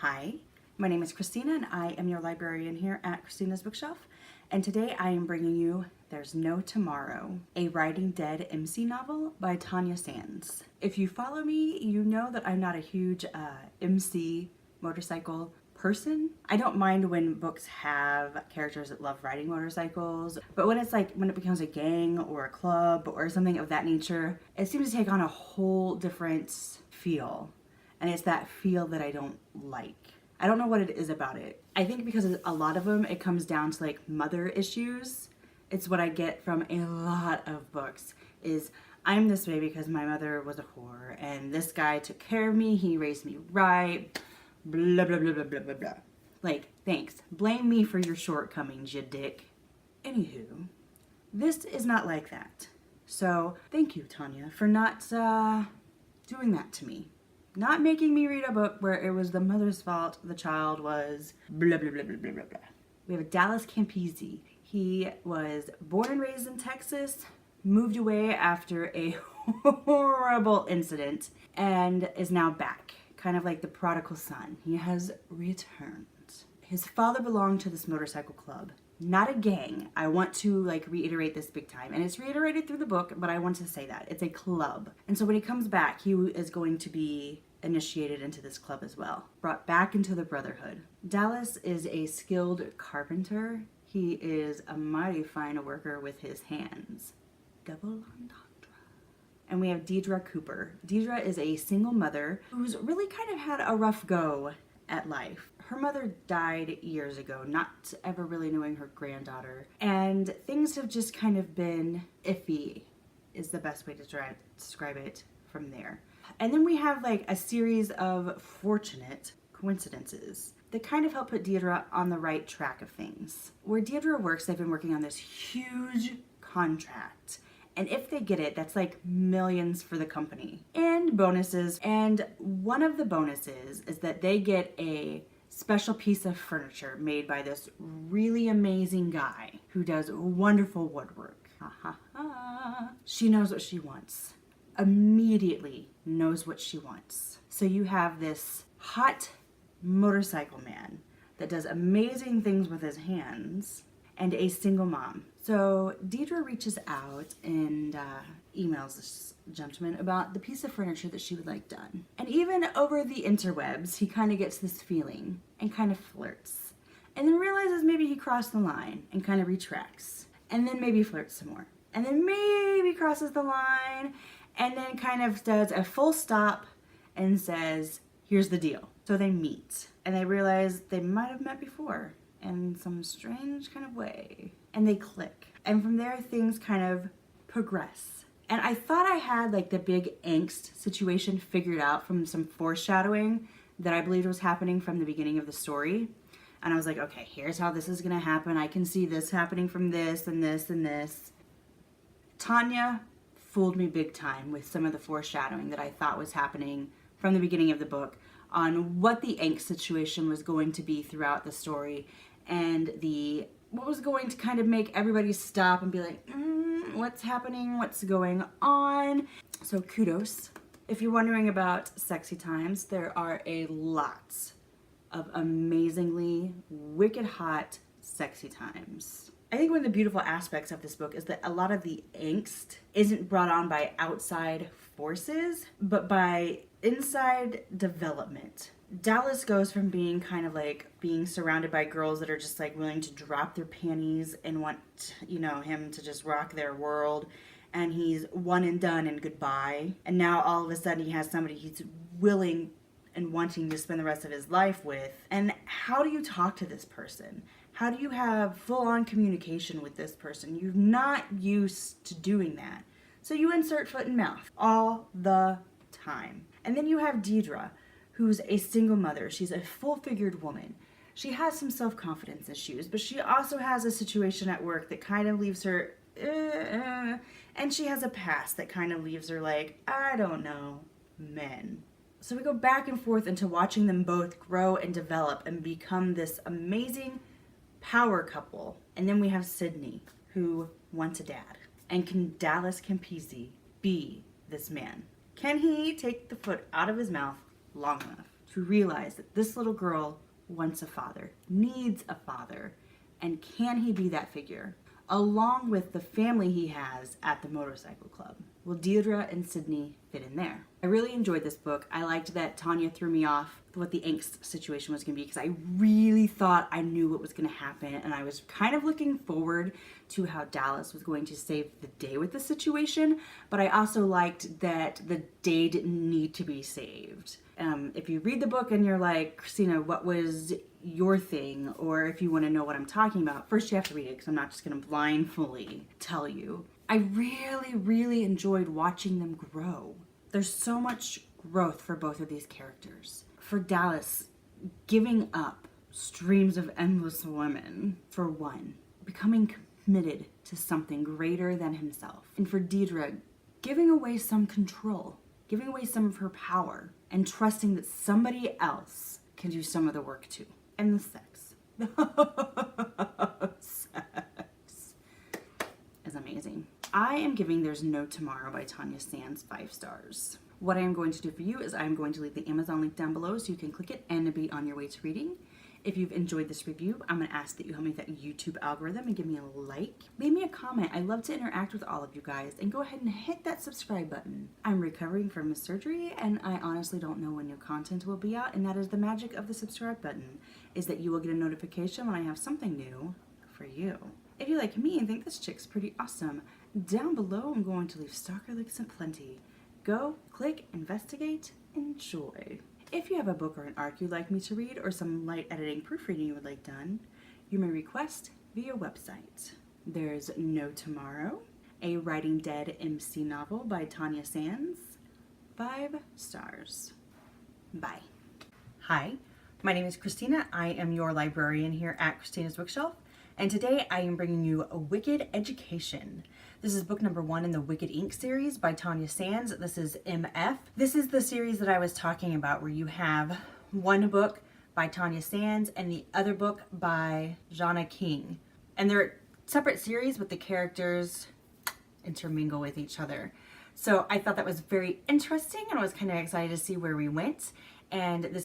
Hi, my name is Christina and I am your librarian here at Christina's Bookshelf. And today I am bringing you There's No Tomorrow, a Writing Dead MC novel by Tanya Sands. If you follow me, you know that I'm not a huge MC motorcycle person. I don't mind when books have characters that love riding motorcycles, but when it becomes a gang or a club or something of that nature, it seems to take on a whole different feel. And it's that feel that I don't like. I don't know what it is about it. I think because a lot of them, it comes down to like mother issues. It's what I get from a lot of books is I'm this way because my mother was a whore and this guy took care of me, he raised me right, blah, blah, blah, blah, blah, blah, blah. Like, thanks. Blame me for your shortcomings, you dick. Anywho, this is not like that. So, thank you, Tanya, for not doing that to me. Not making me read a book where it was the mother's fault, the child was blah, blah, blah, blah, blah, blah, blah. We have Dallas Campese. He was born and raised in Texas, moved away after a horrible incident, and is now back. Kind of like the prodigal son. He has returned. His father belonged to this motorcycle club. Not a gang. I want to reiterate this big time. And it's reiterated through the book, but I want to say that. It's a club. And so when he comes back, he is going to be initiated into this club as well. Brought back into the brotherhood. Dallas is a skilled carpenter. He is a mighty fine worker with his hands. Double entendre. And we have Deidre Cooper. Deidre is a single mother who's really kind of had a rough go at life. Her mother died years ago, not ever really knowing her granddaughter. And things have just kind of been iffy, is the best way to try to describe it from there. And then we have a series of fortunate coincidences that kind of help put Deirdre on the right track of things. Where Deirdre works, they've been working on this huge contract. And if they get it, that's like millions for the company. And bonuses. And one of the bonuses is that they get a special piece of furniture made by this really amazing guy who does wonderful woodwork. Ha ha ha. She knows what she wants. Immediately knows what she wants. So you have this hot motorcycle man that does amazing things with his hands and a single mom. So Deidre reaches out and emails this gentleman about the piece of furniture that she would like done. And even over the interwebs, he kind of gets this feeling and kind of flirts. And then realizes maybe he crossed the line and kind of retracts. And then maybe flirts some more. And then maybe crosses the line and then kind of does a full stop and says, here's the deal. So they meet and they realize they might have met before in some strange kind of way. And they click. And from there, things kind of progress. And I thought I had the big angst situation figured out from some foreshadowing that I believed was happening from the beginning of the story. And I was like, okay, here's how this is gonna happen. I can see this happening from this and this and this. Tanya fooled me big time with some of the foreshadowing that I thought was happening from the beginning of the book on what the angst situation was going to be throughout the story and what was going to kind of make everybody stop and be like, what's happening? What's going on? So kudos. If you're wondering about sexy times, there are a lot of amazingly wicked hot sexy times. I think one of the beautiful aspects of this book is that a lot of the angst isn't brought on by outside forces, but by inside development. Dallas goes from being kind of being surrounded by girls that are just willing to drop their panties and want, him to just rock their world. And he's one and done and goodbye. And now all of a sudden he has somebody he's willing and wanting to spend the rest of his life with. And how do you talk to this person? How do you have full-on communication with this person? You're not used to doing that. So you insert foot and mouth all the time. And then you have Deidre, who's a single mother. She's a full-figured woman. She has some self-confidence issues, but she also has a situation at work that kind of leaves her, and she has a past that kind of leaves her I don't know, men. So we go back and forth into watching them both grow and develop and become this amazing power couple. And then we have Sydney, who wants a dad. And can Dallas Campese be this man? Can he take the foot out of his mouth long enough to realize that this little girl wants a father, needs a father, and can he be that figure? Along with the family he has at the motorcycle club. Will Deirdre and Sydney fit in there? I really enjoyed this book. I liked that Tanya threw me off what the angst situation was going to be, because I really thought I knew what was going to happen, and I was kind of looking forward to how Dallas was going to save the day with the situation, but I also liked that the day didn't need to be saved. If you read the book and you're like, Christina, what was your thing? Or if you want to know what I'm talking about, first you have to read it, because I'm not just going to blindly tell you. I really, really enjoyed watching them grow. There's so much growth for both of these characters. For Dallas, giving up streams of endless women, for one, becoming committed to something greater than himself. And for Deidre, giving away some control, giving away some of her power, and trusting that somebody else can do some of the work too. And the sex. Sex is amazing. I am giving There's No Tomorrow by Tanya Sands 5 stars. What I am going to do for you is I'm going to leave the Amazon link down below so you can click it and be on your way to reading. If you've enjoyed this review, I'm going to ask that you help me with that YouTube algorithm and give me a like. Leave me a comment. I love to interact with all of you guys. And go ahead and hit that subscribe button. I'm recovering from a surgery, and I honestly don't know when new content will be out. And that is the magic of the subscribe button, is that you will get a notification when I have something new for you. If you like me and think this chick's pretty awesome, down below I'm going to leave Stalker Links aplenty. Go, click, investigate, enjoy. If you have a book or an arc you'd like me to read, or some light editing proofreading you would like done, you may request via website. There's No Tomorrow, a Writing Dead MC novel by Tanya Sands, 5 stars. Bye. Hi, my name is Christina. I am your librarian here at Christina's Bookshelf, and today I am bringing you A Wicked Education. This is book number 1 in the Wicked Ink series by Tanya Sands. This is MF. This is the series that I was talking about, where you have one book by Tanya Sands and the other book by Jana King. And they're separate series, but the characters intermingle with each other. So I thought that was very interesting, and I was kind of excited to see where we went. And this